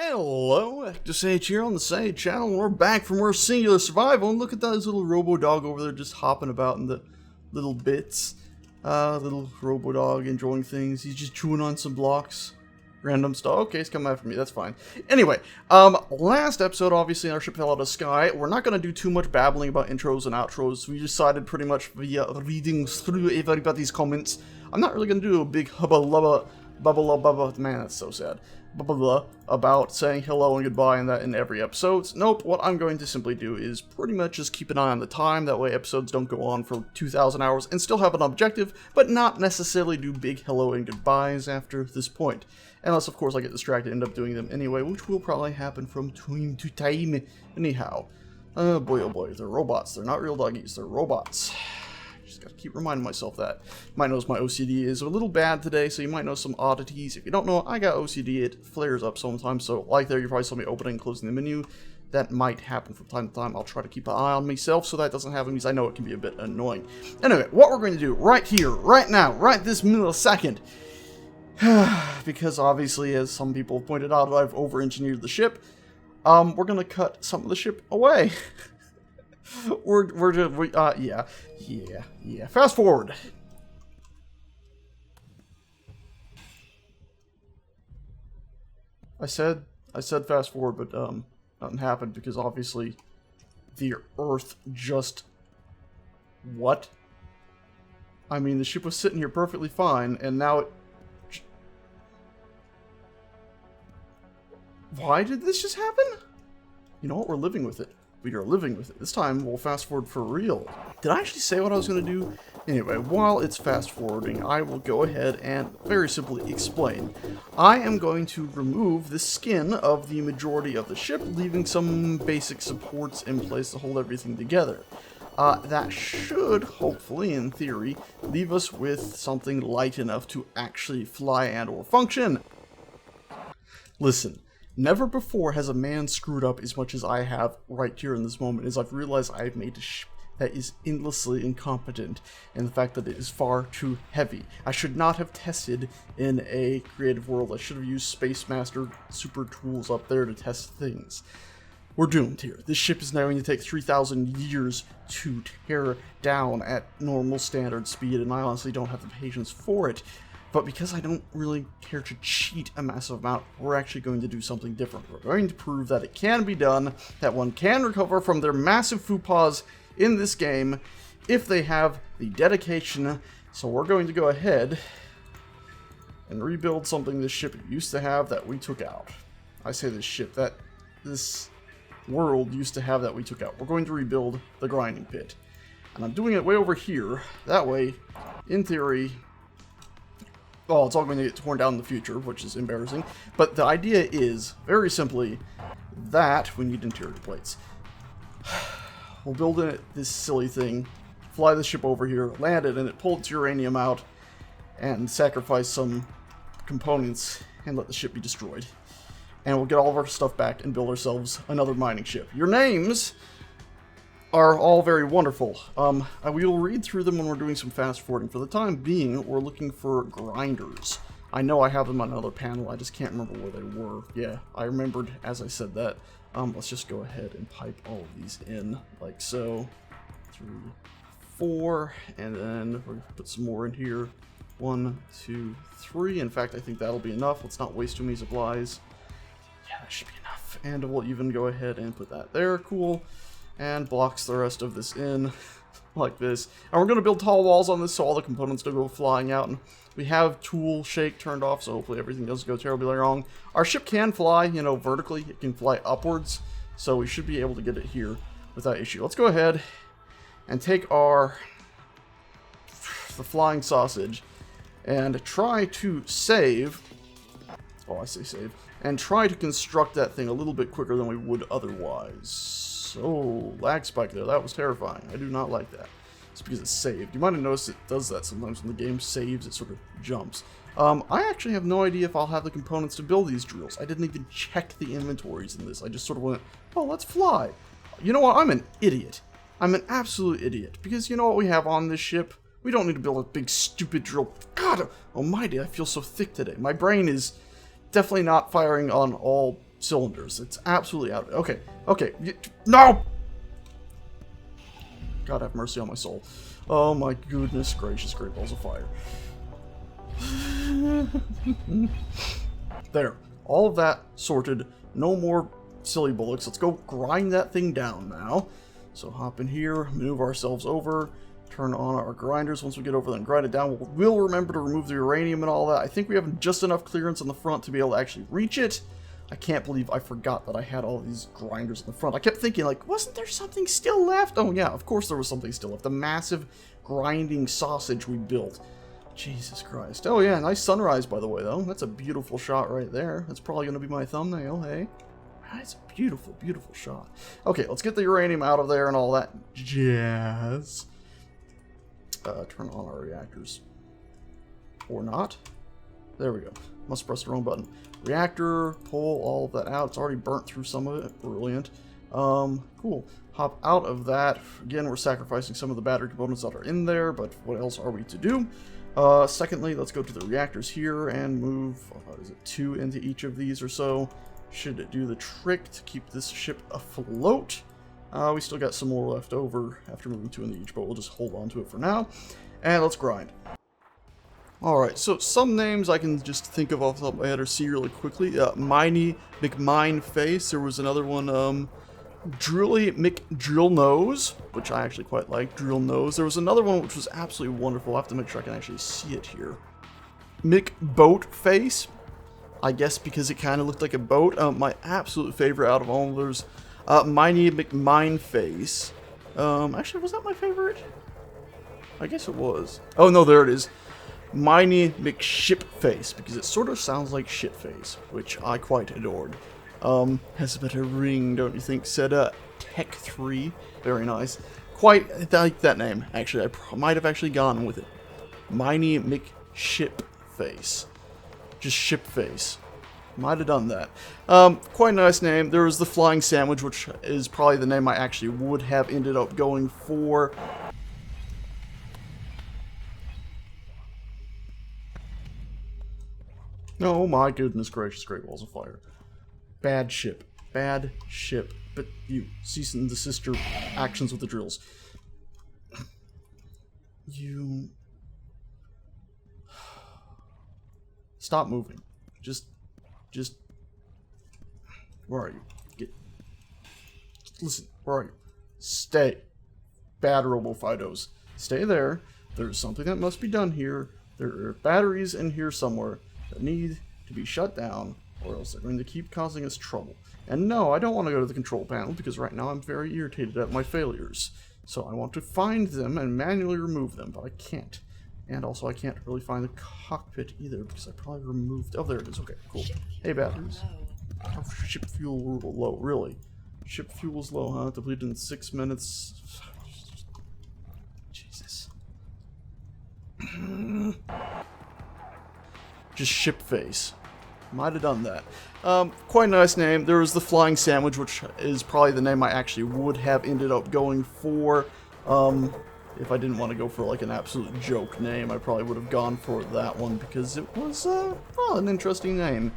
Hello, Deus Ex here on the Sage channel. We're back for more singular survival, and look at that little robo-dog over there just hopping about in the little bits. Little robo-dog enjoying things. He's just chewing on some blocks. Random stuff. Okay, he's coming after me. That's fine. Anyway, last episode, obviously, our ship fell out of the sky. We're not going to do too much babbling about intros and outros. We decided pretty much via reading through everybody's comments. I'm not really going to do a big hubba-lubba, bubba-lubba, man, that's so sad. Blah, about saying hello and goodbye and that in every episode. Nope, what I'm going to simply do is pretty much just keep an eye on the time, that way episodes don't go on for 2,000 hours and still have an objective, but not necessarily do big hello and goodbyes after this point. Unless, of course, I get distracted and end up doing them anyway, which will probably happen from time to time. Anyhow, oh boy, they're robots. They're not real doggies, they're robots. Just gotta keep reminding myself that. You might notice my OCD is a little bad today, so you might know some oddities. If you don't know, I got OCD. It flares up sometimes, so like there, you probably saw me opening and closing the menu. That might happen from time to time. I'll try to keep an eye on myself so that doesn't happen, because I know it can be a bit annoying. Anyway, what we're going to do right here, right now, right this millisecond, because obviously, as some people have pointed out, I've over-engineered the ship, we're going to cut some of the ship away. Yeah. Fast forward. I said fast forward, but nothing happened because obviously the Earth just what? I mean, the ship was sitting here perfectly fine, and now it. Why did this just happen? You know what? We're living with it. We are living with it. This time, we'll fast forward for real. Did I actually say what I was going to do? Anyway, while it's fast forwarding, I will go ahead and very simply explain. I am going to remove the skin of the majority of the ship, leaving some basic supports in place to hold everything together. That should, hopefully, in theory, leave us with something light enough to actually fly and or function. Listen. Never before has a man screwed up as much as I have right here in this moment, as I've realized I've made a ship that is endlessly incompetent, and the fact that it is far too heavy. I should not have tested in a creative world. I should have used Space Master super tools up there to test things. We're doomed here. This ship is now going to take 3,000 years to tear down at normal standard speed, and I honestly don't have the patience for it. But because I don't really care to cheat a massive amount, we're actually going to do something different. We're going to prove that it can be done, that one can recover from their massive faux pas in this game if they have the dedication. So we're going to go ahead and rebuild something this ship used to have that we took out. I say this ship, that this world used to have that we took out. We're going to rebuild the grinding pit. And I'm doing it way over here. That way, in theory, well, it's all going to get torn down in the future, which is embarrassing. But the idea is, very simply, that we need interior plates. We'll build in it this silly thing, fly the ship over here, land it, and it pull its uranium out, and sacrifice some components, and let the ship be destroyed. And we'll get all of our stuff back and build ourselves another mining ship. Your names are all very wonderful. We will read through them when we're doing some fast forwarding. For the time being, we're looking for grinders. I know I have them on another panel, I just can't remember where they were. Yeah, I remembered as I said that. Let's just go ahead and pipe all of these in, like so. 3, 4, and then we're gonna put some more in here. 1, 2, 3. In fact, I think that'll be enough. Let's not waste too many supplies. Yeah, that should be enough. And we'll even go ahead and put that there. Cool. And blocks the rest of this in like this. And we're going to build tall walls on this so all the components don't go flying out. And we have tool shake turned off, so hopefully everything doesn't go terribly wrong. Our ship can fly, you know, vertically. It can fly upwards, so we should be able to get it here without issue. Let's go ahead and take the flying sausage and try to save. Oh, I say save. And try to construct that thing a little bit quicker than we would otherwise. Oh, lag spike there. That was terrifying. I do not like that. It's because it's saved. You might have noticed it does that sometimes when the game saves, it sort of jumps. I actually have no idea if I'll have the components to build these drills. I didn't even check the inventories in this. I just sort of went, oh, let's fly. You know what? I'm an idiot. I'm an absolute idiot. Because you know what we have on this ship? We don't need to build a big stupid drill. God, almighty, I feel so thick today. My brain is definitely not firing on all cylinders. It's absolutely out of it. Okay, okay. No! God have mercy on my soul. Oh my goodness gracious, great balls of fire. There. All of that sorted. No more silly bullocks. Let's go grind that thing down now. So hop in here, move ourselves over, turn on our grinders. Once we get over there and grind it down, we'll remember to remove the uranium and all that. I think we have just enough clearance on the front to be able to actually reach it. I can't believe I forgot that I had all these grinders in the front. I kept thinking, like, wasn't there something still left? Oh yeah, of course there was something still left. The massive grinding sausage we built. Jesus Christ. Oh yeah, nice sunrise, by the way, though. That's a beautiful shot right there. That's probably going to be my thumbnail, hey? That's a beautiful, beautiful shot. Okay, let's get the uranium out of there and all that jazz. Turn on our reactors. Or not. There we go. Must press the wrong button. Reactor, pull all of that out. It's already burnt through some of it. Brilliant. Cool. Hop out of that. Again, we're sacrificing some of the battery components that are in there, but what else are we to do? Secondly, let's go to the reactors here and move, what is it, 2 into each of these or so. Should do the trick to keep this ship afloat. We still got some more left over after moving 2 into each, but we'll just hold on to it for now. And let's grind. Alright, so some names I can just think of off the top of my head or see really quickly. Miney McMineface. There was another one, Drilly McDrillnose, which I actually quite like. Drillnose. There was another one which was absolutely wonderful. I have to make sure I can actually see it here. McBoatface. I guess because it kind of looked like a boat. My absolute favorite out of all of those, Miney McMineface. Actually, was that my favorite? I guess it was. Oh no, there it is. Miney McShipface, because it sort of sounds like shitface, which I quite adored. Has a better ring, don't you think? Said Tech 3. Very nice. Quite like that name, actually. I might have actually gone with it. Miney McShipface. Just Shipface. Might have done that. Quite a nice name. There was the Flying Sandwich, which is probably the name I actually would have ended up going for. Oh my goodness gracious, great balls of fire. Bad ship. Bad ship. But you, cease and desist your actions with the drills. You... Stop moving. Just... Where are you? Listen, where are you? Stay. Bad Robo-Fidos. Stay there. There's something that must be done here. There are batteries in here somewhere that need to be shut down, or else they're going to keep causing us trouble. And no, I don't want to go to the control panel, because right now I'm very irritated at my failures. So I want to find them and manually remove them, but I can't. And also I can't really find the cockpit either, because I probably removed... Oh, there it is. Okay, cool. Hey, batteries. Oh, ship fuel low, really? Ship fuel's low, huh? Depleted in 6 minutes. Jesus. Just ship face. Might have done that. Quite a nice name. There was the Flying Sandwich, which is probably the name I actually would have ended up going for. If I didn't want to go for like an absolute joke name, I probably would have gone for that one because it was, well, an interesting name.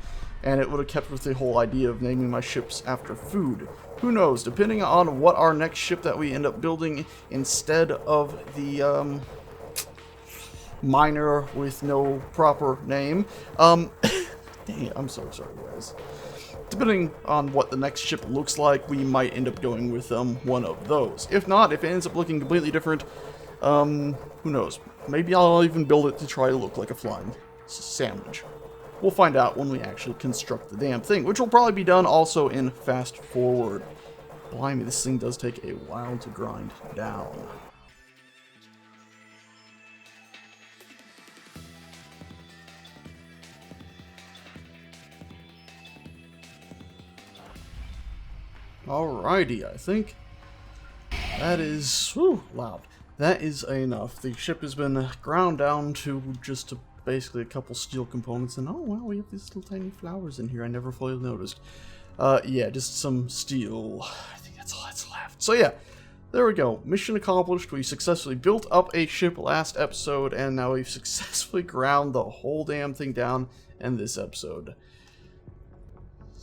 And it would have kept with the whole idea of naming my ships after food. Who knows, depending on what our next ship that we end up building instead of the, miner with no proper name. Dang it, I'm so sorry, guys. Depending on what the next ship looks like, we might end up going with one of those. If not, if it ends up looking completely different, who knows? Maybe I'll even build it to try to look like a flying sandwich. We'll find out when we actually construct the damn thing, which will probably be done also in fast forward. Blimey, this thing does take a while to grind down. Alrighty, I think that is loud. That is enough. The ship has been ground down to just basically a couple steel components, and oh wow, we have these little tiny flowers in here. I never fully noticed. Yeah, just some steel. I think that's all that's left. So yeah, there we go. Mission accomplished. We successfully built up a ship last episode, and now we've successfully ground the whole damn thing down in this episode.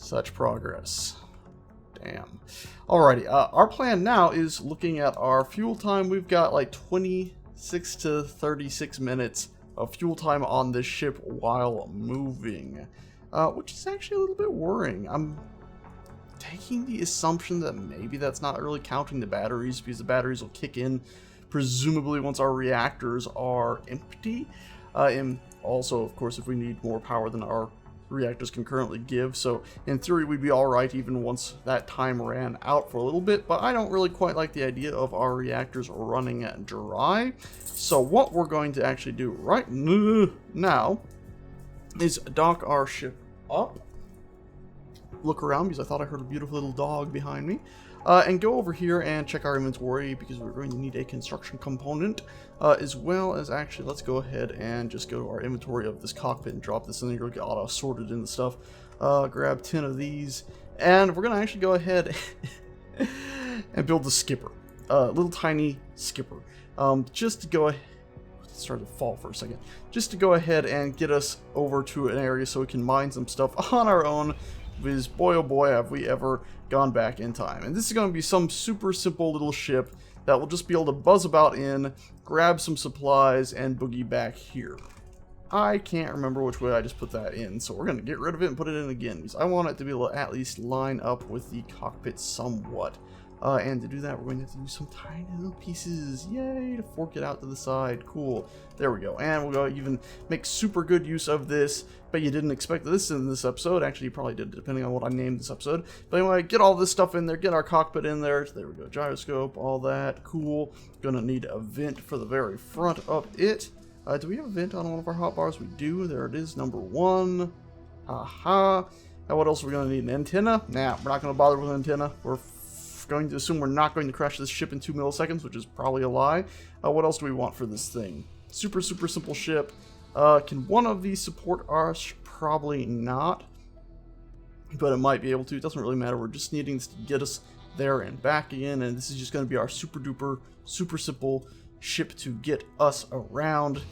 Such progress. Damn. Alrighty, our plan now is looking at our fuel time. We've got like 26 to 36 minutes of fuel time on this ship while moving, which is actually a little bit worrying. I'm taking the assumption that maybe that's not really counting the batteries, because the batteries will kick in presumably once our reactors are empty. And also, of course, if we need more power than our reactors can currently give. So in theory, we'd be all right even once that time ran out for a little bit. But I don't really quite like the idea of our reactors running dry. So what we're going to actually do right now is dock our ship up. Look around, because I thought I heard a beautiful little dog behind me. And go over here and check our inventory, because we're going to need a construction component, as well as actually, let's go ahead and just go to our inventory of this cockpit and drop this in there. Go get auto sorted in the stuff. Grab 10 of these, and we're going to actually go ahead and build the skipper. Little tiny skipper. Just to go ahead. Started to fall for a second. Just to go ahead and get us over to an area so we can mine some stuff on our own. Because boy oh boy have we ever gone back in time. And this is going to be some super simple little ship that will just be able to buzz about in, grab some supplies, and boogie back here. I can't remember which way I just put that in, so we're going to get rid of it and put it in again, because I want it to be able to at least line up with the cockpit somewhat. And to do that, we're going to have to use some tiny little pieces. Yay, to fork it out to the side. Cool. There we go. And we'll go even make super good use of this. But you didn't expect this in this episode. Actually, you probably did, depending on what I named this episode. But anyway, get all this stuff in there. Get our cockpit in there. There we go. Gyroscope, all that. Cool. Gonna need a vent for the very front of it. Do we have a vent on one of our hotbars? We do. There it is, number 1. Aha. Now, what else are we going to need? An antenna? Nah, we're not going to bother with an antenna. We're going to assume we're not going to crash this ship in 2 milliseconds, which is probably a lie. What else do we want for this thing? Super simple ship. Can one of these support us? Probably not. But it might be able to. It doesn't really matter. We're just needing to get us there and back again. And this is just going to be our super duper, super simple ship to get us around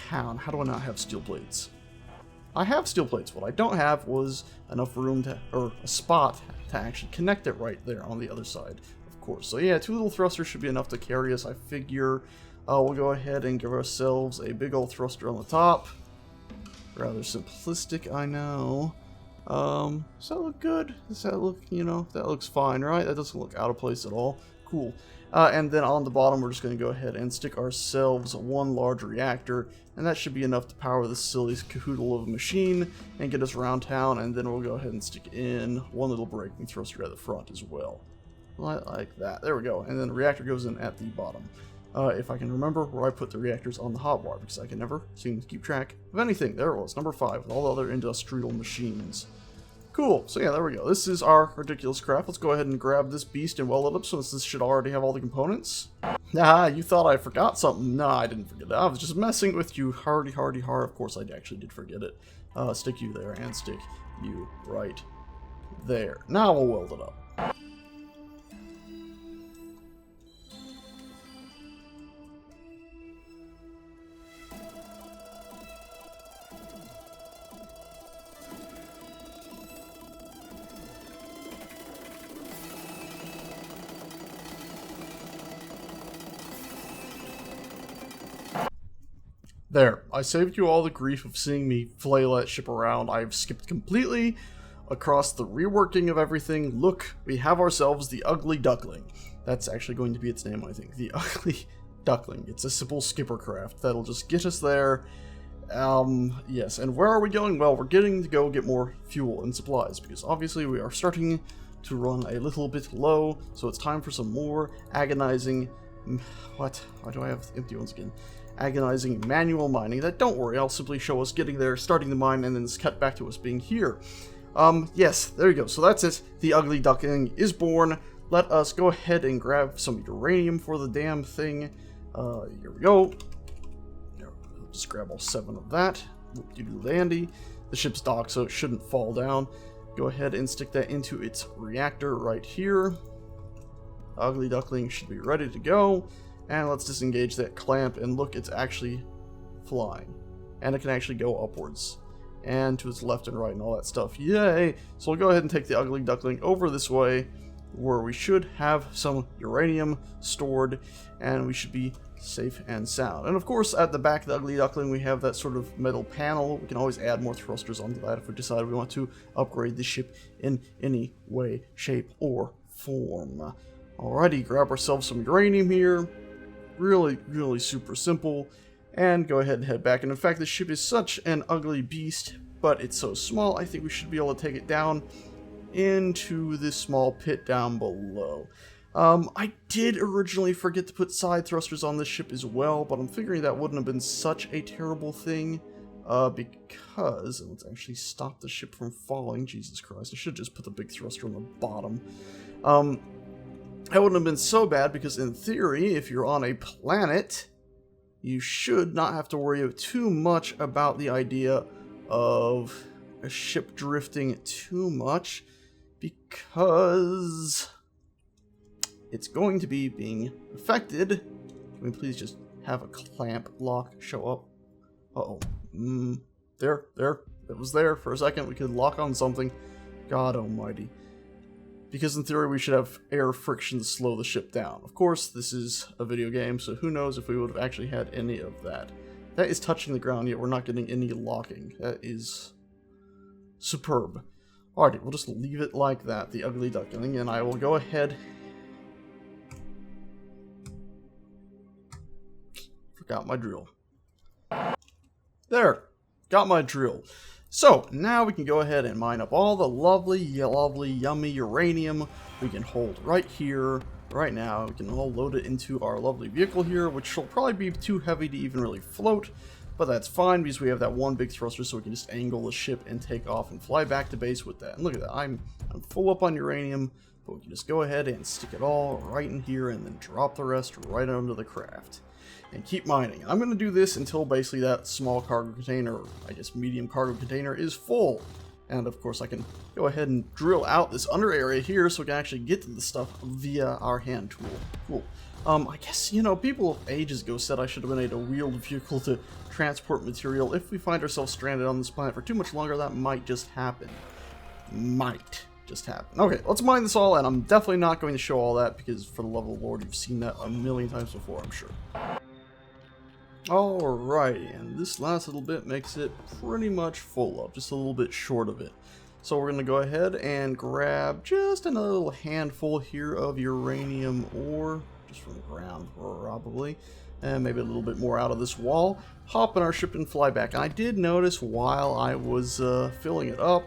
town. How do I not have steel plates? I have steel plates. What I don't have was enough room to, or a spot to actually connect it right there on the other side, of course. So yeah, 2 little thrusters should be enough to carry us, I figure. We'll go ahead and give ourselves a big old thruster on the top. Rather simplistic, I know. Does that look good? Does that look, you know, that looks fine, right? That doesn't look out of place at all. Cool. And then on the bottom, we're just going to go ahead and stick ourselves 1 large reactor, and that should be enough to power this silly cahoodle of a machine and get us around town. And then we'll go ahead and stick in 1 little braking thruster at the front as well, like that. There we go. And then the reactor goes in at the bottom. If I can remember where I put the reactors on the hotbar, because I can never seem to keep track of anything. There it was, number 5, with all the other industrial machines. Cool, so yeah, there we go. This is our ridiculous craft. Let's go ahead and grab this beast and weld it up, since this should already have all the components. Ah, you thought I forgot something. No, I didn't forget it. I was just messing with you. Hardy. Of course, I actually did forget it. Stick you there, and stick you right there. Now we'll weld it up. There, I saved you all the grief of seeing me flail that ship around. I've skipped completely across the reworking of everything. Look, we have ourselves the Ugly Duckling. That's actually going to be its name, I think. The Ugly Duckling. It's a simple skipper craft that'll just get us there. Yes, and where are we going? Well, we're getting to go get more fuel and supplies, because obviously we are starting to run a little bit low, so it's time for some more agonizing... What? Why do I have empty ones again? Agonizing manual mining. That, don't worry, I'll simply show us getting there, starting the mine, and then it's cut back to us being here. Yes, there you go. So that's it. The Ugly Duckling is born. Let us go ahead and grab some uranium for the damn thing. Here we go. Just grab all 7 of that. Dandy. The ship's docked, so it shouldn't fall down. Go ahead and stick that into its reactor right here. Ugly Duckling should be ready to go. And let's disengage that clamp, and look, it's actually flying. And it can actually go upwards. and to its left and right and all that stuff. Yay! So we'll go ahead and take the ugly duckling over this way, where we should have some uranium stored, and we should be safe and sound. And of course, at the back of the ugly duckling, we have that sort of metal panel. We can always add more thrusters onto that if we decide we want to upgrade the ship in any way, shape, or form. Alrighty, grab ourselves some uranium here. Really, really super simple. And go ahead and head back. And in fact, the ship is such an ugly beast, but it's so small, I think we should be able to take it down into this small pit down below. I did originally forget to put side thrusters on this ship as well, but I'm figuring that wouldn't have been such a terrible thing, because let's actually stop the ship from falling. Jesus Christ, I should just put the big thruster on the bottom. That wouldn't have been so bad, because in theory, if you're on a planet, you should not have to worry too much about the idea of a ship drifting too much, because it's going to be being affected. Can we please just have a clamp lock show up? Uh-oh. There. It was there for a second. We could lock on something. God almighty. Because in theory, we should have air friction slow the ship down. Of course, this is a video game, so who knows if we would have actually had any of that. That is touching the ground, yet we're not getting any locking. That is superb. Alrighty, we'll just leave it like that, the ugly duckling, and I will go ahead. Forgot my drill. There, got my drill. So, now we can go ahead and mine up all the lovely, yummy uranium we can hold right here, right now. We can all load it into our lovely vehicle here, which will probably be too heavy to even really float. But that's fine, because we have that one big thruster, so we can just angle the ship and take off and fly back to base with that. And look at that, I'm full up on uranium, but we can just go ahead and stick it all right in here and then drop the rest right onto the craft. And keep mining. I'm going to do this until basically that small cargo container, or I guess medium cargo container, is full. And of course I can go ahead and drill out this under area here so we can actually get to the stuff via our hand tool. Cool. I guess, you know, people ages ago said I should have been able to wield a vehicle to transport material. If we find ourselves stranded on this planet for too much longer, that might just happen. Might just happen. Okay, let's mine this all, and I'm definitely not going to show all that, because for the love of the Lord, you've seen that a million times before, I'm sure. Alrighty, and this last little bit makes it pretty much full up, just a little bit short of it. So we're going to go ahead and grab just another little handful here of uranium ore, just from the ground probably, and maybe a little bit more out of this wall. Hop in our ship and fly back. And I did notice while I was filling it up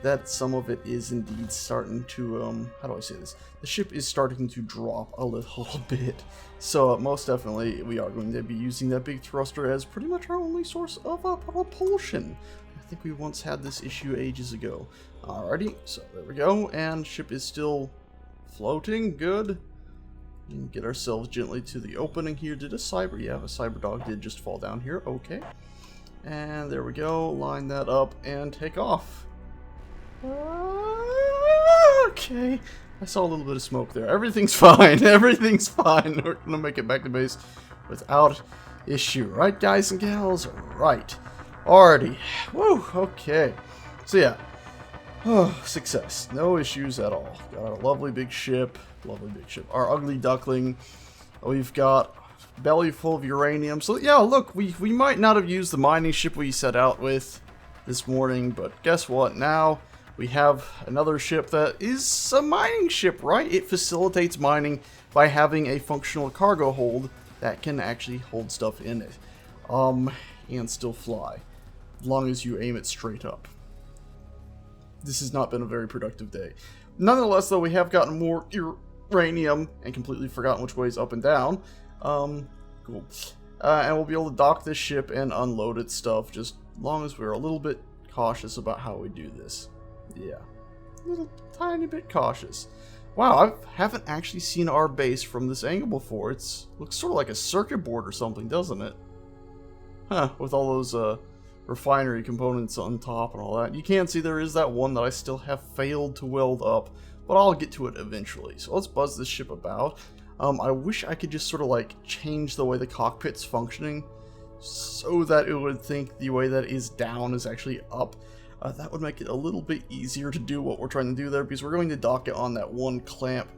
that some of it is indeed starting to, how do I say this? The ship is starting to drop a little bit. So most definitely we are going to be using that big thruster as pretty much our only source of propulsion. I think we once had this issue ages ago. Alrighty, so there we go, and ship is still floating, good. And get ourselves gently to the opening here. Did a cyber, yeah, a cyber dog did just fall down here, okay. And there we go, line that up and take off. Okay, I saw a little bit of smoke there. Everything's fine, everything's fine. We're gonna make it back to base without issue, right guys and gals? Right. Alrighty, woo, okay. So yeah, oh, success, no issues at all. Got our lovely big ship, our ugly duckling. We've got belly full of uranium. So yeah, look, we might not have used the mining ship we set out with this morning, but guess what? Now we have another ship that is a mining ship, right? It facilitates mining by having a functional cargo hold that can actually hold stuff in it, and still fly, as long as you aim it straight up. This has not been a very productive day. Nonetheless, though, we have gotten more uranium and completely forgotten which way is up and down. Cool. And we'll be able to dock this ship and unload its stuff, just as long as we're a little bit cautious about how we do this. Yeah, a little tiny bit cautious. Wow, I haven't actually seen our base from this angle before. It looks sort of like a circuit board or something, doesn't it? Huh, with all those refinery components on top and all that. You can see there is that one that I still have failed to weld up, but I'll get to it eventually. So let's buzz this ship about. I wish I could just sort of like change the way the cockpit's functioning so that it would think the way that is down is actually up. That would make it a little bit easier to do what we're trying to do there, because we're going to dock it on that one clamp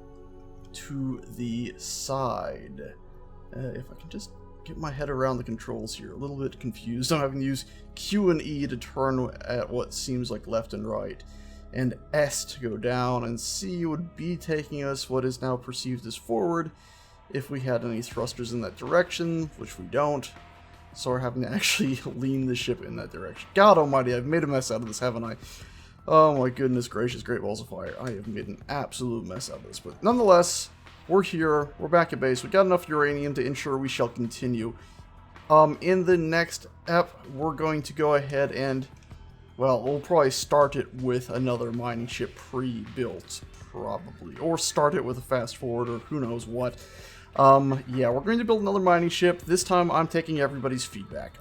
to the side. If I can just get my head around the controls here, a little bit confused. I'm having to use Q and E to turn at what seems like left and right, and S to go down, and C would be taking us what is now perceived as forward if we had any thrusters in that direction, which we don't. So we're having to actually lean the ship in that direction. God almighty, I've made a mess out of this, haven't I? Oh my goodness gracious, great balls of fire. I have made an absolute mess out of this. But nonetheless, we're here. We're back at base. We got enough uranium to ensure we shall continue. In the next ep, we're going to go ahead and, well, we'll probably start it with another mining ship pre-built, probably. Or start it with a fast forward, or who knows what. Yeah, we're going to build another mining ship. This time I'm taking everybody's feedback.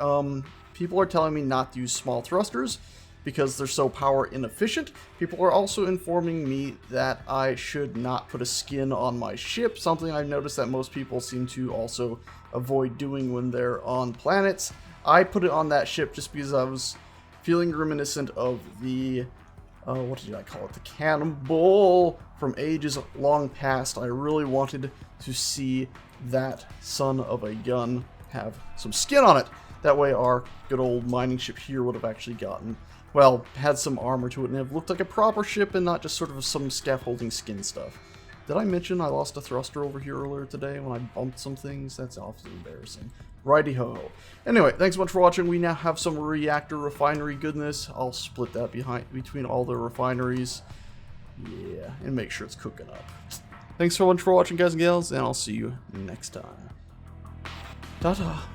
People are telling me not to use small thrusters because they're so power inefficient. People are also informing me that I should not put a skin on my ship, something I've noticed that most people seem to also avoid doing when they're on planets. I put it on that ship just because I was feeling reminiscent of the what did I call it? The cannonball from ages long past. I really wanted to see that son of a gun have some skin on it. That way our good old mining ship here would have actually gotten, well, had some armor to it and have looked like a proper ship and not just sort of some scaffolding skin stuff. Did I mention I lost a thruster over here earlier today when I bumped some things? That's awfully embarrassing. Righty-ho. Anyway, thanks so much for watching. We now have some reactor refinery goodness. I'll split that between all the refineries. Yeah, and make sure it's cooking up. Thanks so much for watching, guys and gals, and I'll see you next time. Ta-ta.